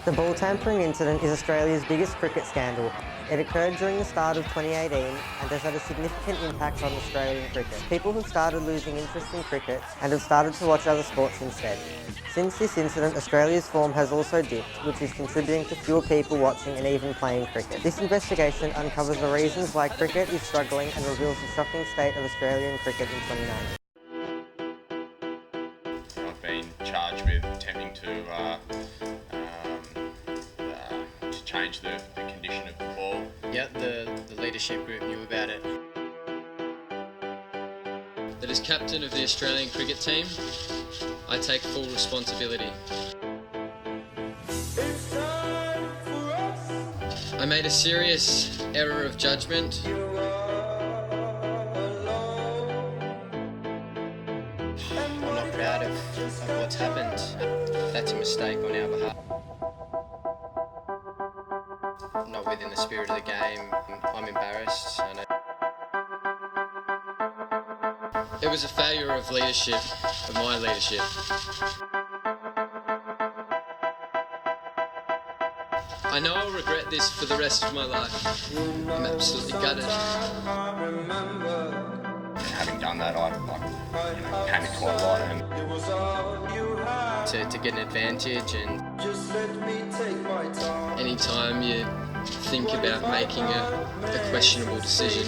The ball tampering incident is Australia's biggest cricket scandal. It occurred during the start of 2018 and has had a significant impact on Australian cricket. People have started losing interest in cricket and have started to watch other sports instead. Since this incident, Australia's form has also dipped, which is contributing to fewer people watching and even playing cricket. This investigation uncovers the reasons why cricket is struggling and reveals the shocking state of Australian cricket in 2019. I've been charged with attempting to change the condition of the ball. Yeah, the leadership group knew about it. That as captain of the Australian cricket team, I take full responsibility. I made a serious error of judgment. I'm not proud of what's happened. That's a mistake on our behalf. Not within the spirit of the game. I'm embarrassed. It was a failure of leadership, of my leadership. I know I'll regret this for the rest of my life. I'm absolutely gutted. Having done that, I panicked quite a lot. And to get an advantage, and anytime you think about making a questionable decision,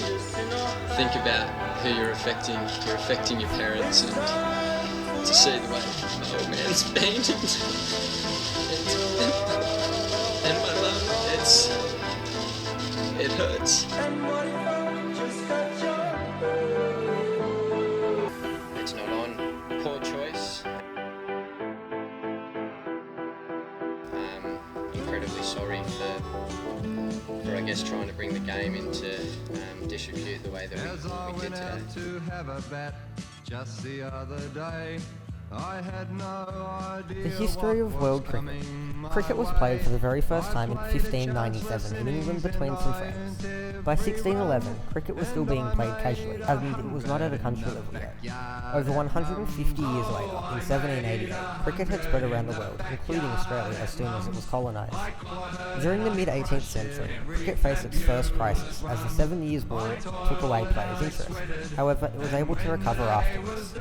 think about who you're affecting your parents, and to see the way my old man's been and my mum, it hurts. It's not on. Poor choice. Incredibly sorry for I guess trying to bring the game into disrepute the way that we did today. To have a bet just the other day. I had no idea. The history of world cricket. Cricket was played for the very first time in 1597 in England between some friends. By 1611, cricket was still being played casually, and it was not at a country level yet. Over 150 years later, in 1788, cricket had spread around the world, including Australia as soon as it was colonised. During the mid-18th century, cricket faced its first crisis as the 7 Years' War took away players' interest. However, it was able to recover afterwards.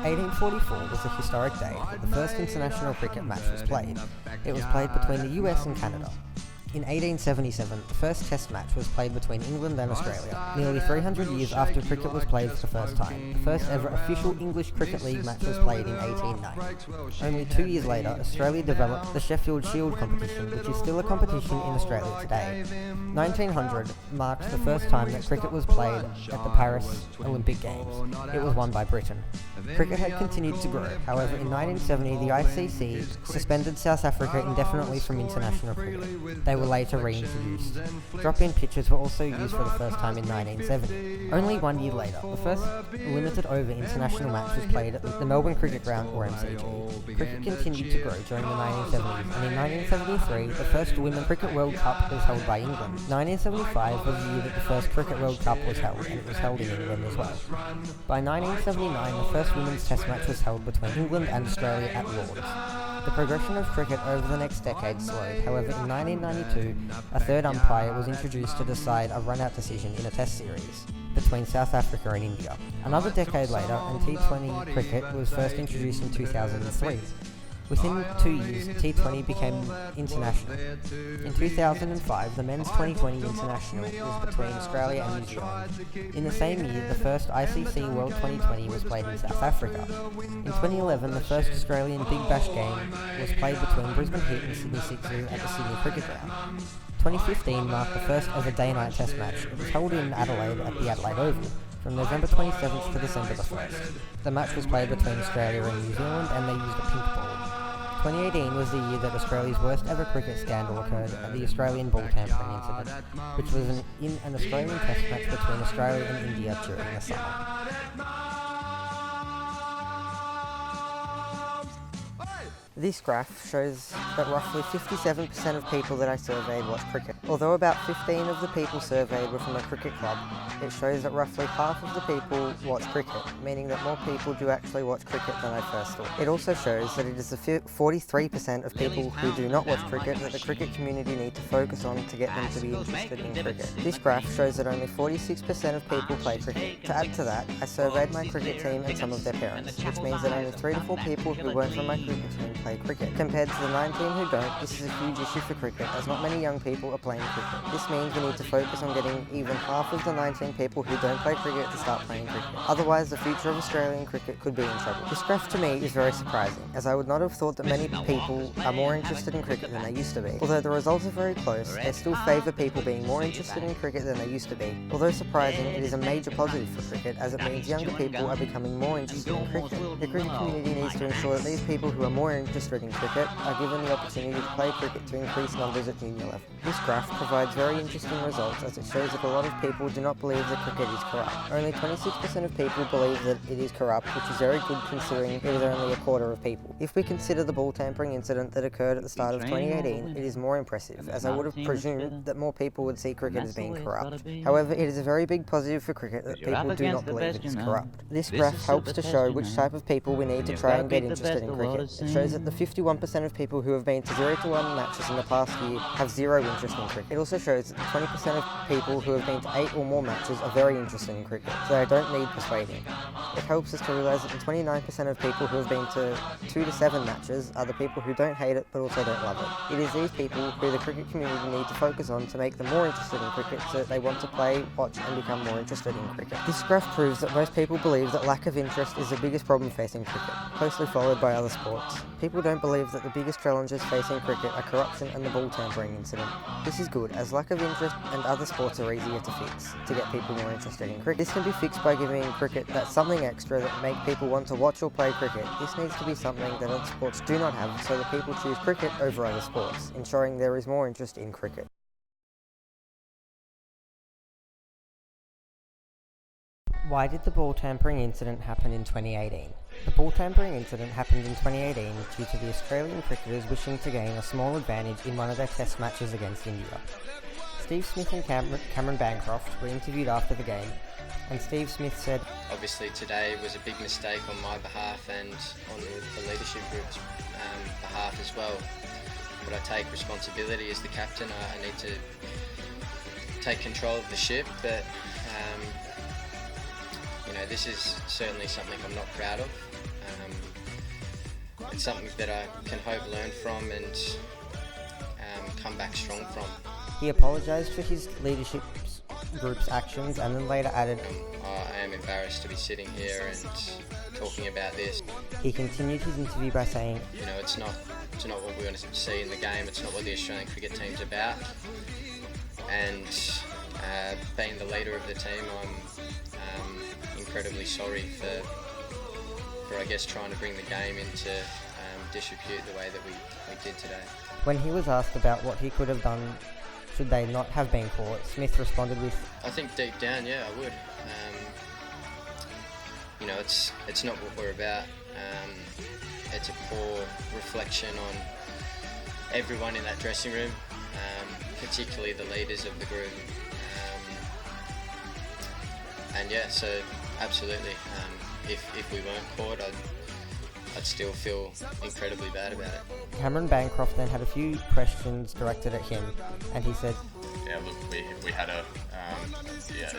1844 was a historic day that the first international cricket match was played. It was played between the US and Canada. In 1877, the first Test match was played between England and Australia, nearly 300 years after cricket was played for the first time. The first ever official English Cricket League match was played in 1890. Only 2 years later, Australia developed the Sheffield Shield competition, which is still a competition in Australia today. 1900 marked the first time that cricket was played at the Paris Olympic Games. It was won by Britain. Cricket had continued to grow. However, in 1970, the ICC suspended South Africa indefinitely from international cricket. They were later reintroduced. Drop-in pitches were also used for the first time in 1970. Only 1 year later, the first limited over international match was played at the Melbourne Cricket Ground, or MCG. Cricket continued to grow during the 1970s, and in 1973, the first Women's Cricket World Cup was held by England. 1975 was the year that the first Cricket World Cup was held, and it was held in England as well. By 1979, the first Women's Test match was held between England and Australia at Lord's. The progression of cricket over the next decade slowed. However, in 1992, a third umpire was introduced to decide a run-out decision in a test series between South Africa and India. Another decade later, and T20 cricket was first introduced in 2003. Within 2 years, T20 became international. In 2005, the men's 2020 international was between Australia and New Zealand. In the same year, the first ICC World 2020 was played in South Africa. In 2011, the first Australian Big Bash game was played between Brisbane Heat and Sydney Sixers at the Sydney Cricket Ground. 2015 marked the first ever day-night test match. It was held in Adelaide at the Adelaide Oval from November 27th to December the 1st. The match was played between Australia and New Zealand, and they used a pink ball. 2018 was the year that Australia's worst ever cricket scandal occurred at the Australian ball tampering incident, which was in an Australian test match between Australia and India during the summer. This graph shows that roughly 57% of people that I surveyed watch cricket. Although about 15 of the people surveyed were from a cricket club, it shows that roughly half of the people watch cricket, meaning that more people do actually watch cricket than I first thought. It also shows that it is the 43% of people who do not watch cricket that the cricket community need to focus on to get them to be interested in cricket. This graph shows that only 46% of people play cricket. To add to that, I surveyed my cricket team and some of their parents, which means that only 3 to 4 people who weren't from my cricket team play cricket. Compared to the 19 who don't, this is a huge issue for cricket, as not many young people are playing cricket. This means we need to focus on getting even half of the 19 people who don't play cricket to start playing cricket. Otherwise, the future of Australian cricket could be in trouble. This graph to me is very surprising, as I would not have thought that many people are more interested in cricket than they used to be. Although the results are very close, they still favour people being more interested in cricket than they used to be. Although surprising, it is a major positive for cricket, as it means younger people are becoming more interested in cricket. The cricket community needs to ensure that these people who are more interested in cricket are given the opportunity to play cricket to increase numbers at junior level. This graph provides very interesting results, as it shows that a lot of people do not believe that cricket is corrupt. Only 26% of people believe that it is corrupt, which is very good considering it is only a quarter of people. If we consider the ball tampering incident that occurred at the start of 2018, it is more impressive, as I would have presumed that more people would see cricket as being corrupt. However, it is a very big positive for cricket that people do not believe it is corrupt. This graph helps to show which type of people we need to try and get interested in cricket. It shows that the 51% of people who have been to 0-1 matches in the past year have zero interest in cricket. It also shows that 20% of people who have been to 8 or more matches are very interested in cricket, so they don't need persuading. It helps us to realise that the 29% of people who have been to 2 to 7 matches are the people who don't hate it but also don't love it. It is these people who the cricket community need to focus on to make them more interested in cricket so that they want to play, watch and become more interested in cricket. This graph proves that most people believe that lack of interest is the biggest problem facing cricket, closely followed by other sports. People don't believe that the biggest challenges facing cricket are corruption and the ball tampering incident. This is good, as lack of interest and other sports are easier to fix, to get people more interested in cricket. This can be fixed by giving cricket that something extra that make people want to watch or play cricket. This needs to be something that other sports do not have, so that people choose cricket over other sports, ensuring there is more interest in cricket. Why did the ball tampering incident happen in 2018? The ball tampering incident happened in 2018 due to the Australian cricketers wishing to gain a small advantage in one of their test matches against India. Steve Smith and Cameron Bancroft were interviewed after the game, and Steve Smith said, Obviously today was a big mistake on my behalf and on the leadership group's behalf as well. But I take responsibility as the captain. I need to take control of the ship, but this is certainly something I'm not proud of. It's something that I can hope learn from and come back strong from. He apologised for his leadership group's actions and then later added, I am embarrassed to be sitting here and talking about this. He continued his interview by saying, it's not what we want to see in the game, it's not what the Australian cricket team's about. And being the leader of the team, I'm incredibly sorry for I guess trying to bring the game into disrepute the way that we did today. When he was asked about what he could have done should they not have been caught, Smith responded with, I think deep down, yeah, I would. It's not what we're about. It's a poor reflection on everyone in that dressing room, particularly the leaders of the group. And yeah, so absolutely, if we weren't caught, I'd still feel incredibly bad about it. Cameron Bancroft then had a few questions directed at him, and he said, Yeah, look, we had a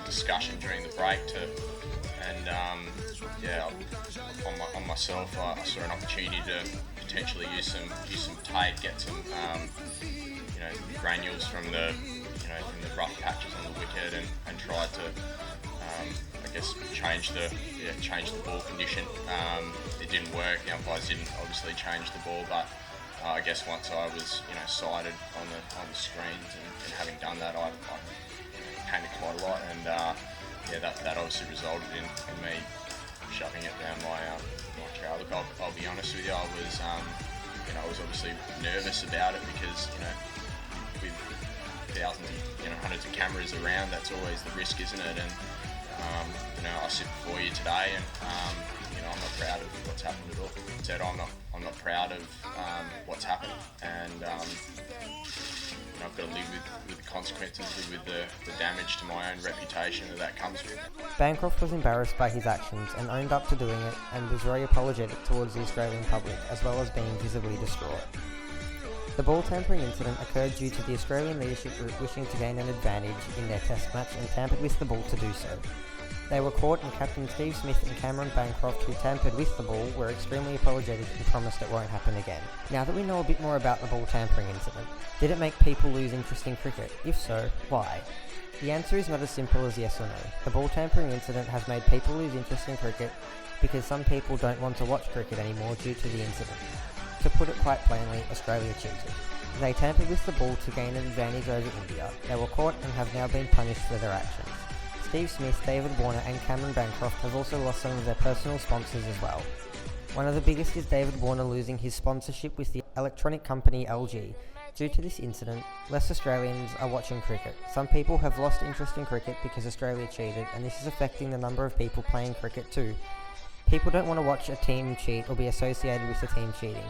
discussion during the break on myself, I saw an opportunity to potentially use some tape, get some granules from the rough patches on the wicket, and try to change the ball condition. It didn't work. The umpires didn't obviously change the ball, but I guess once I was sighted on the screens and having done that, I panicked quite a lot, and that obviously resulted in me shoving it down my trousers. Look, I'll be honest with you, I was obviously nervous about it because with thousands, hundreds of cameras around, that's always the risk, isn't it? And I sit before you today, and I'm not proud of what's happened at all. Said I'm not proud of what's happened, and I've got to live with the consequences, live with the damage to my own reputation that comes with. Bancroft was embarrassed by his actions and owned up to doing it, and was very apologetic towards the Australian public, as well as being visibly distraught. The ball tampering incident occurred due to the Australian leadership group wishing to gain an advantage in their test match and tampered with the ball to do so. They were caught, and Captain Steve Smith and Cameron Bancroft, who tampered with the ball, were extremely apologetic and promised it won't happen again. Now that we know a bit more about the ball tampering incident, did it make people lose interest in cricket? If so, why? The answer is not as simple as yes or no. The ball tampering incident has made people lose interest in cricket because some people don't want to watch cricket anymore due to the incident. To put it quite plainly, Australia cheated. They tampered with the ball to gain an advantage over India. They were caught and have now been punished for their actions. Steve Smith, David Warner and Cameron Bancroft have also lost some of their personal sponsors as well. One of the biggest is David Warner losing his sponsorship with the electronic company LG. Due to this incident, less Australians are watching cricket. Some people have lost interest in cricket because Australia cheated, and this is affecting the number of people playing cricket too. People don't want to watch a team cheat or be associated with a team cheating,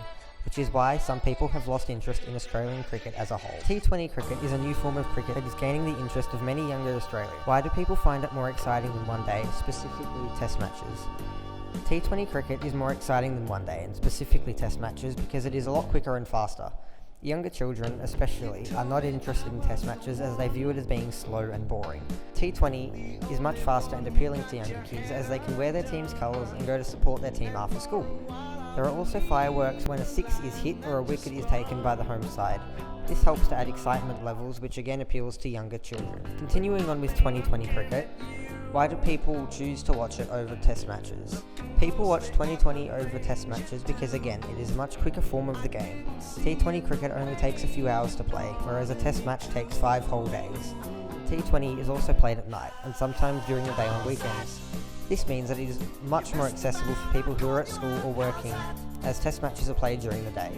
which is why some people have lost interest in Australian cricket as a whole. T20 cricket is a new form of cricket that is gaining the interest of many younger Australians. Why do people find it more exciting than one day, specifically test matches? T20 cricket is more exciting than one day, and specifically test matches, because it is a lot quicker and faster. Younger children, especially, are not interested in test matches as they view it as being slow and boring. T20 is much faster and appealing to younger kids as they can wear their team's colours and go to support their team after school. There are also fireworks when a 6 is hit or a wicket is taken by the home side. This helps to add excitement levels, which again appeals to younger children. Continuing on with 2020 cricket, why do people choose to watch it over test matches? People watch 2020 over test matches because again, it is a much quicker form of the game. T20 cricket only takes a few hours to play, whereas a test match takes 5 whole days. T20 is also played at night, and sometimes during the day on weekends. This means that it is much more accessible for people who are at school or working, as test matches are played during the day.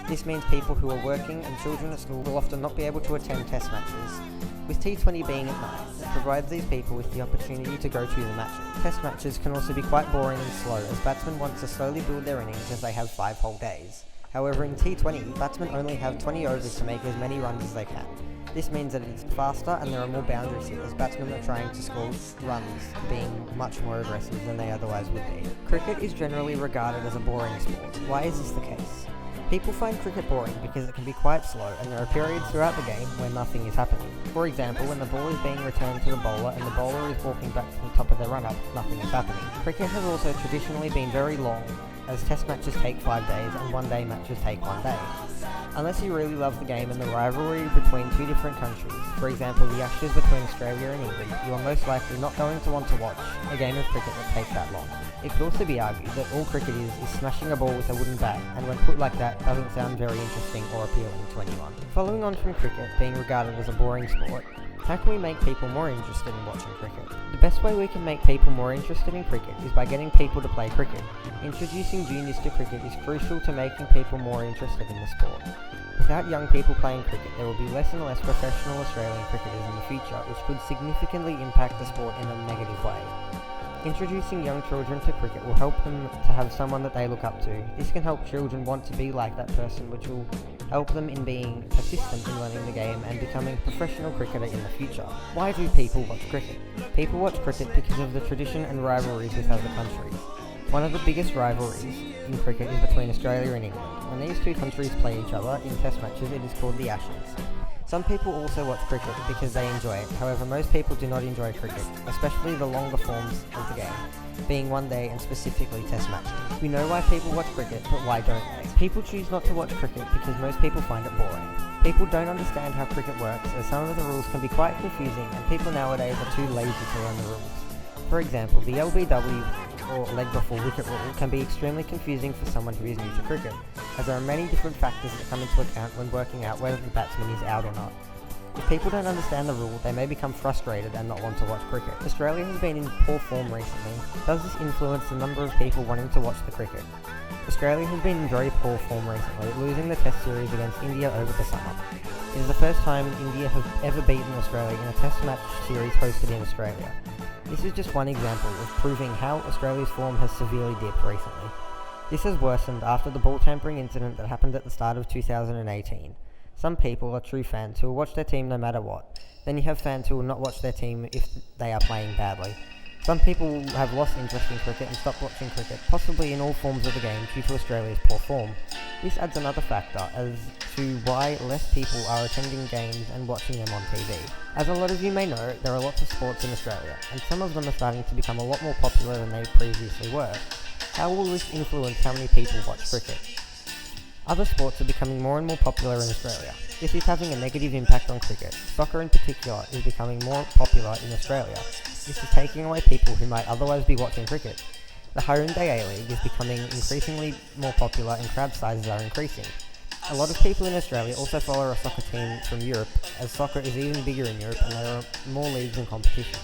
This means people who are working and children at school will often not be able to attend test matches. With T20 being at night, it provides these people with the opportunity to go to the matches. Test matches can also be quite boring and slow, as batsmen want to slowly build their innings as they have 5 whole days. However, in T20, batsmen only have 20 overs to make as many runs as they can. This means that it's faster and there are more boundaries here, as batsmen are trying to score runs, being much more aggressive than they otherwise would be. Cricket is generally regarded as a boring sport. Why is this the case? People find cricket boring because it can be quite slow, and there are periods throughout the game where nothing is happening. For example, when the ball is being returned to the bowler and the bowler is walking back to the top of their run-up, nothing is happening. Cricket has also traditionally been very long, as test matches take 5 days and one-day matches take 1 day. Unless you really love the game and the rivalry between two different countries, for example the Ashes between Australia and England, you are most likely not going to want to watch a game of cricket that takes that long. It could also be argued that all cricket is smashing a ball with a wooden bat, and when put like that, doesn't sound very interesting or appealing to anyone. Following on from cricket being regarded as a boring sport, how can we make people more interested in watching cricket? The best way we can make people more interested in cricket is by getting people to play cricket. Introducing juniors to cricket is crucial to making people more interested in the sport. Without young people playing cricket, there will be less and less professional Australian cricketers in the future, which could significantly impact the sport in a negative way. Introducing young children to cricket will help them to have someone that they look up to. This can help children want to be like that person, which will help them in being persistent in learning the game and becoming a professional cricketer in the future. Why do people watch cricket? People watch cricket because of the tradition and rivalries with other countries. One of the biggest rivalries in cricket is between Australia and England. When these two countries play each other in test matches, it is called the Ashes. Some people also watch cricket because they enjoy it, however most people do not enjoy cricket, especially the longer forms of the game, being one day and specifically test matches. We know why people watch cricket, but why don't they? People choose not to watch cricket because most people find it boring. People don't understand how cricket works, as some of the rules can be quite confusing and people nowadays are too lazy to learn the rules. For example, the LBW or leg before wicket rule can be extremely confusing for someone who is new to cricket, as there are many different factors that come into account when working out whether the batsman is out or not. If people don't understand the rule, they may become frustrated and not want to watch cricket. Australia has been in poor form recently. Does this influence the number of people wanting to watch the cricket? Australia has been in very poor form recently, losing the Test series against India over the summer. It is the first time India have ever beaten Australia in a Test match series hosted in Australia. This is just one example of proving how Australia's form has severely dipped recently. This has worsened after the ball tampering incident that happened at the start of 2018. Some people are true fans who will watch their team no matter what. Then you have fans who will not watch their team if they are playing badly. Some people will have lost interest in cricket and stopped watching cricket, possibly in all forms of the game due to Australia's poor form. This adds another factor as to why less people are attending games and watching them on TV. As a lot of you may know, there are lots of sports in Australia, and some of them are starting to become a lot more popular than they previously were. How will this influence how many people watch cricket? Other sports are becoming more and more popular in Australia. This is having a negative impact on cricket. Soccer in particular is becoming more popular in Australia. This is taking away people who might otherwise be watching cricket. The Hyundai A-League is becoming increasingly more popular and crowd sizes are increasing. A lot of people in Australia also follow a soccer team from Europe, as soccer is even bigger in Europe and there are more leagues and competitions.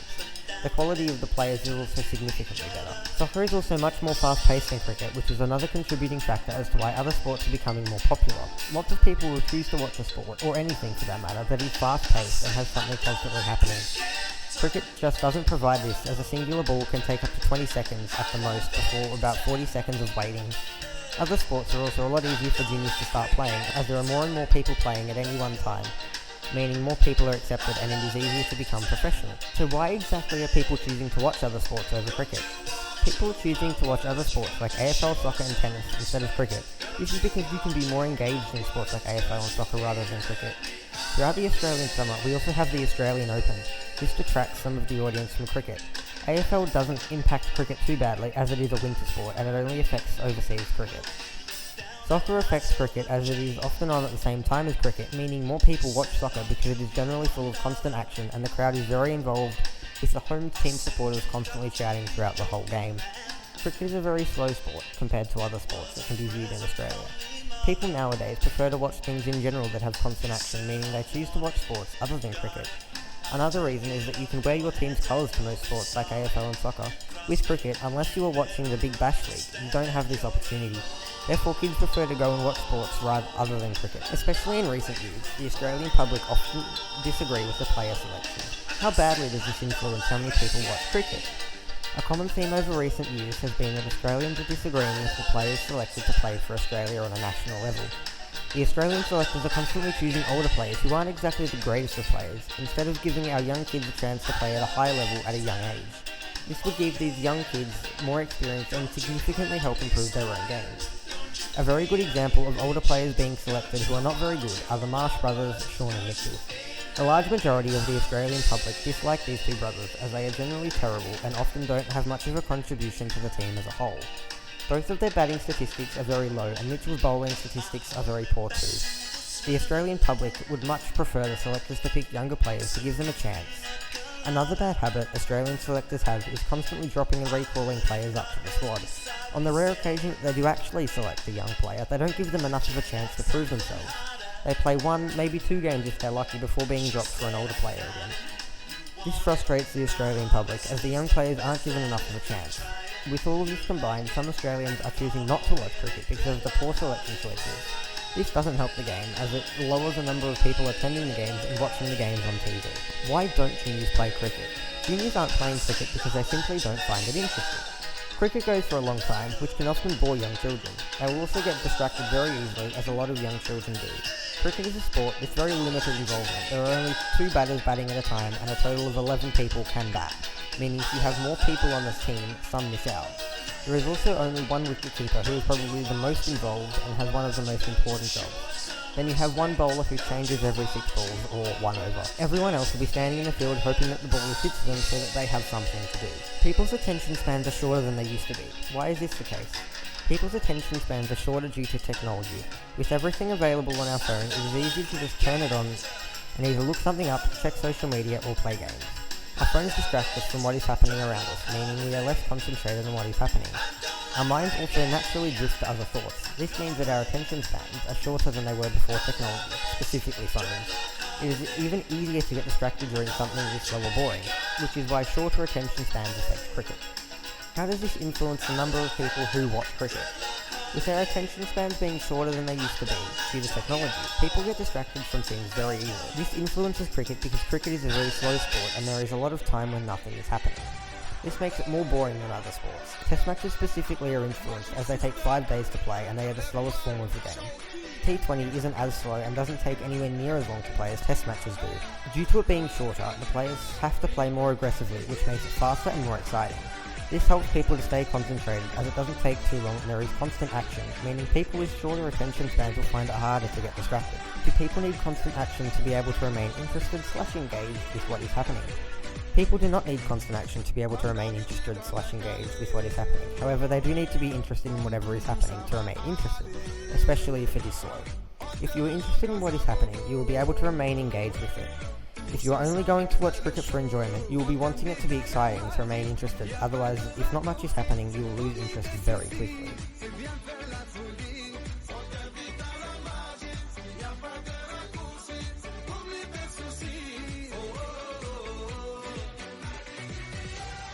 The quality of the players is also significantly better. Soccer is also much more fast-paced than cricket, which is another contributing factor as to why other sports are becoming more popular. Lots of people will choose to watch a sport, or anything for that matter, that is fast-paced and has something constantly happening. Cricket just doesn't provide this, as a singular ball can take up to 20 seconds at the most before about 40 seconds of waiting. Other sports are also a lot easier for juniors to start playing, as there are more and more people playing at any one time, meaning more people are accepted and it is easier to become professional. So why exactly are people choosing to watch other sports over cricket? People are choosing to watch other sports like AFL, soccer and tennis instead of cricket. This is because you can be more engaged in sports like AFL and soccer rather than cricket. Throughout the Australian summer, we also have the Australian Open. This detracts some of the audience from cricket. AFL doesn't impact cricket too badly as it is a winter sport and it only affects overseas cricket. Soccer affects cricket as it is often on at the same time as cricket, meaning more people watch soccer because it is generally full of constant action and the crowd is very involved with the home team supporters constantly shouting throughout the whole game. Cricket is a very slow sport compared to other sports that can be viewed in Australia. People nowadays prefer to watch things in general that have constant action, meaning they choose to watch sports other than cricket. Another reason is that you can wear your team's colours to most sports like AFL and soccer. With cricket, unless you are watching the Big Bash League, you don't have this opportunity. Therefore, kids prefer to go and watch sports other than cricket. Especially in recent years, the Australian public often disagree with the player selection. How badly does this influence how many people watch cricket? A common theme over recent years has been that Australians are disagreeing with the players selected to play for Australia on a national level. The Australian selectors are constantly choosing older players who aren't exactly the greatest of players, instead of giving our young kids a chance to play at a high level at a young age. This would give these young kids more experience and significantly help improve their own games. A very good example of older players being selected who are not very good are the Marsh brothers, Shaun and Mitchell. The large majority of the Australian public dislike these two brothers as they are generally terrible and often don't have much of a contribution to the team as a whole. Both of their batting statistics are very low and Mitchell's bowling statistics are very poor too. The Australian public would much prefer the selectors to pick younger players to give them a chance. Another bad habit Australian selectors have is constantly dropping and recalling players up to the squad. On the rare occasion they do actually select a young player, they don't give them enough of a chance to prove themselves. They play 1, maybe 2 games if they're lucky before being dropped for an older player again. This frustrates the Australian public as the young players aren't given enough of a chance. With all of this combined, some Australians are choosing not to watch cricket because of the poor selection choices. This doesn't help the game, as it lowers the number of people attending the games and watching the games on TV. Why don't juniors play cricket? Juniors aren't playing cricket because they simply don't find it interesting. Cricket goes for a long time, which can often bore young children. They will also get distracted very easily, as a lot of young children do. Cricket is a sport with very limited involvement. There are only 2 batters batting at a time, and a total of 11 people can bat, meaning if you have more people on this team, some miss out. There is also only 1 wicketkeeper who is probably the most involved and has one of the most important jobs. Then you have 1 bowler who changes every 6 balls or 1 over. Everyone else will be standing in the field hoping that the ball hits them so that they have something to do. People's attention spans are shorter than they used to be. Why is this the case? People's attention spans are shorter due to technology. With everything available on our phone, it is easy to just turn it on and either look something up, check social media or play games. Our phones distract us from what is happening around us, meaning we are less concentrated on what is happening. Our minds also naturally drift to other thoughts. This means that our attention spans are shorter than they were before technology, specifically phones. It is even easier to get distracted during something this slow or boring, which is why shorter attention spans affect cricket. How does this influence the number of people who watch cricket? With our attention spans being shorter than they used to be, due to technology, people get distracted from things very easily. This influences cricket because cricket is a very slow sport and there is a lot of time when nothing is happening. This makes it more boring than other sports. Test matches specifically are influenced as they take 5 days to play and they are the slowest form of the game. T20 isn't as slow and doesn't take anywhere near as long to play as test matches do. Due to it being shorter, the players have to play more aggressively, which makes it faster and more exciting. This helps people to stay concentrated as it doesn't take too long and there is constant action, meaning people with shorter attention spans will find it harder to get distracted. Do people need constant action to be able to remain interested/engaged with what is happening? People do not need constant action to be able to remain interested/engaged with what is happening. However, they do need to be interested in whatever is happening to remain interested, especially if it is slow. If you are interested in what is happening, you will be able to remain engaged with it. If you are only going to watch cricket for enjoyment, you will be wanting it to be exciting to remain interested, otherwise, if not much is happening, you will lose interest very quickly.